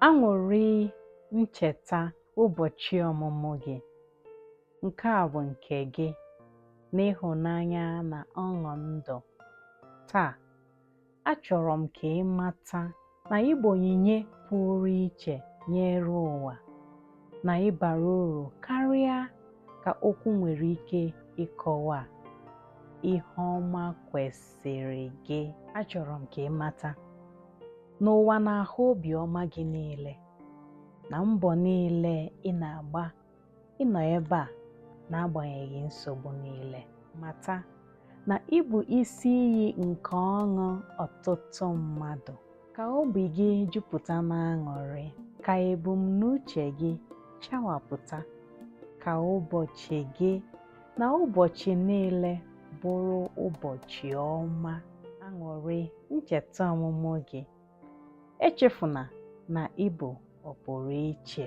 Aṅụrị ncheta ụbọchị ọmụmụ gị. Nke a bụ nke gị n'ịhụnanya na ọṅụ ndụ. Taa, achọrọ m ka ị mata na ị bụ onyinye pụrụ iche nyere ụwa, na ị bara uru karịa ka okwu nwere ike ịkọwa. Ihe ọma kwesịrị gị. Achọrọ m ka ị mata n'ụwa na-ahụ obiọma gị niile na mbọ niile ị na-agba ịnọ ebe a n'agbanyeghị nsogbu niile. Mata na ị bụ isi iyi nke ọṅụ ọtụtụ mmadụ. Ka obi gị jupụta n'aṅụrị, ka ebumnuche gị chawapụta, ka ụbọchị gị na ụbọchị niile bụrụ ụbọchị ọma. Aṅụrị ncheta ọmụmụ gị. Echefuna na ị bụ ọpụrụ iche.